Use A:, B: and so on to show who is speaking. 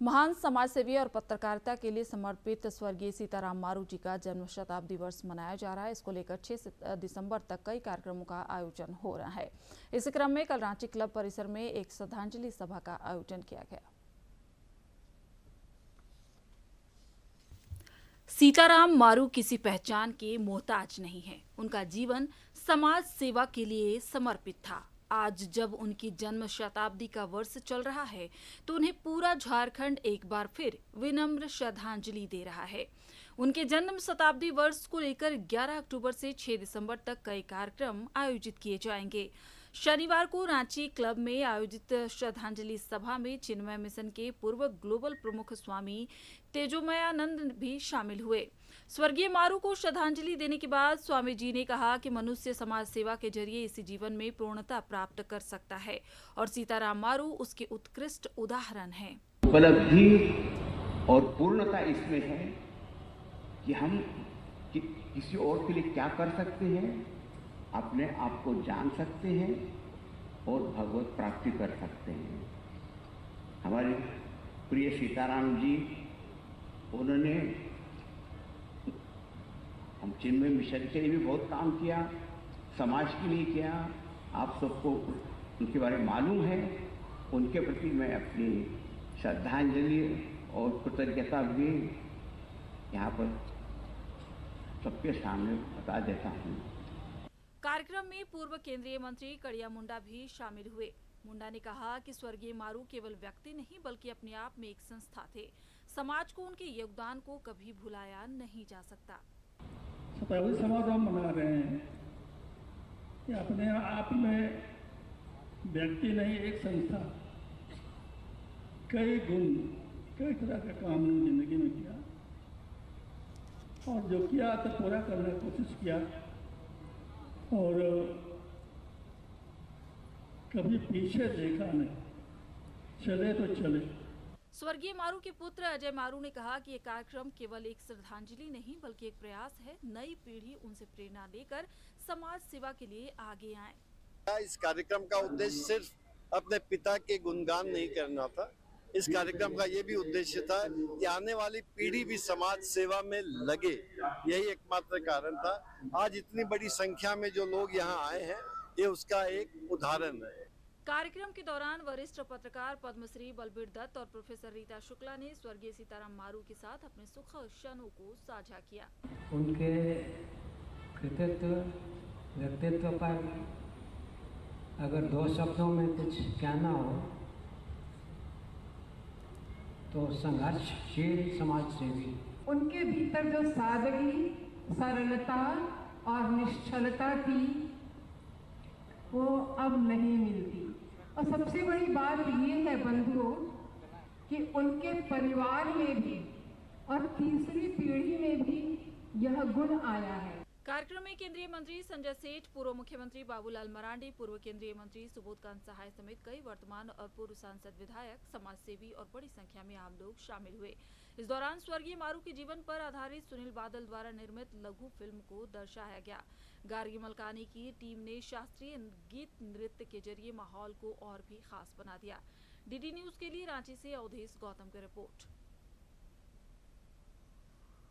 A: महान समाजसेवी और पत्रकारिता के लिए समर्पित स्वर्गीय सीताराम मारू जी का जन्म शताब्दी वर्ष मनाया जा रहा है। इसको लेकर 6 दिसंबर तक कई कार्यक्रमों का आयोजन हो रहा है। इस क्रम में कल रांची क्लब परिसर में एक श्रद्धांजलि सभा का आयोजन किया गया। सीताराम मारू किसी पहचान के मोहताज नहीं है। उनका जीवन समाज सेवा के लिए समर्पित था। आज जब उनकी जन्म शताब्दी का वर्ष चल रहा है तो उन्हें पूरा झारखंड एक बार फिर विनम्र श्रद्धांजलि दे रहा है। उनके जन्म शताब्दी वर्ष को लेकर 11 अक्टूबर से 6 दिसंबर तक कई कार्यक्रम आयोजित किए जाएंगे। शनिवार को रांची क्लब में आयोजित श्रद्धांजलि सभा में चिन्मय मिशन के पूर्व ग्लोबल प्रमुख स्वामी तेजोमयानंद भी शामिल हुए। स्वर्गीय मारू को श्रद्धांजलि देने के बाद स्वामी जी ने कहा कि मनुष्य समाज सेवा के जरिए इसी जीवन में पूर्णता प्राप्त कर सकता है और सीताराम मारू उसके उत्कृष्ट उदाहरण हैं।
B: उपलब्धि और पूर्णता इसमें है कि हम किसी और के लिए क्या कर सकते हैं, अपने आप को जान सकते हैं और भगवत प्राप्ति कर सकते हैं। हमारे प्रिय सीताराम जी, उन्होंने हम चिन्मय मिशन के लिए भी बहुत काम किया, समाज के लिए किया। आप सबको उनके बारे में मालूम है। उनके प्रति मैं अपनी श्रद्धांजलि और कृतज्ञता भी यहाँ पर सबके सामने बता देता हूँ।
A: कार्यक्रम में पूर्व केंद्रीय मंत्री कड़िया मुंडा भी शामिल हुए। मुंडा ने कहा कि स्वर्गीय मारू केवल व्यक्ति नहीं बल्कि अपने आप में एक संस्था थे। समाज को उनके योगदान को कभी भुलाया नहीं जा सकता।
C: शताब्दी समारोह हम मना रहे हैं कि अपने आप में व्यक्ति नहीं, एक संस्था। कई गुण, कई तरह का काम जिंदगी में किया और जो किया तो पूरा करने की कोशिश किया और कभी पीछे देखा नहीं, चले तो चले।
A: स्वर्गीय मारू के पुत्र अजय मारू ने कहा कि ये कार्यक्रम केवल एक श्रद्धांजलि नहीं बल्कि एक प्रयास है। नई पीढ़ी उनसे प्रेरणा लेकर समाज सेवा के लिए आगे आए।
D: इस कार्यक्रम का उद्देश्य सिर्फ अपने पिता के गुणगान नहीं करना था। इस कार्यक्रम का ये भी उद्देश्य था कि आने वाली पीढ़ी भी समाज सेवा में लगे। यही एकमात्र कारण था। आज इतनी बड़ी संख्या में जो लोग यहाँ आए हैं, ये उसका एक उदाहरण है।
A: कार्यक्रम के दौरान वरिष्ठ पत्रकार पद्मश्री बलबीर दत्त और प्रोफेसर रीता शुक्ला ने स्वर्गीय सीताराम मारू के साथ अपने सुख क्षणों को साझा किया।
E: उनके कृतित्व व्यक्तित्व पर अगर 2 शब्दों में कुछ कहना हो तो संघर्षशील समाजसेवी।
F: उनके भीतर जो सादगी, सरलता और निश्चलता थी वो अब नहीं मिलती। और सबसे बड़ी बात ये है बंधुओं कि उनके परिवार में भी और तीसरी पीढ़ी में भी यह गुण आया है।
A: कार्यक्रम में केंद्रीय मंत्री संजय सेठ, पूर्व मुख्यमंत्री बाबूलाल मरांडी, पूर्व केंद्रीय मंत्री सुबोधकांत सहाय समेत कई वर्तमान और पूर्व सांसद, विधायक, समाजसेवी और बड़ी संख्या में आम लोग शामिल हुए। इस दौरान स्वर्गीय मारू के जीवन पर आधारित सुनील बादल द्वारा निर्मित लघु फिल्म को दर्शाया गया। गार्गी मलकानी की टीम ने शास्त्रीय गीत नृत्य के जरिए माहौल को और भी खास बना दिया। डीडी न्यूज के लिए रांची से अवधेश गौतम की रिपोर्ट।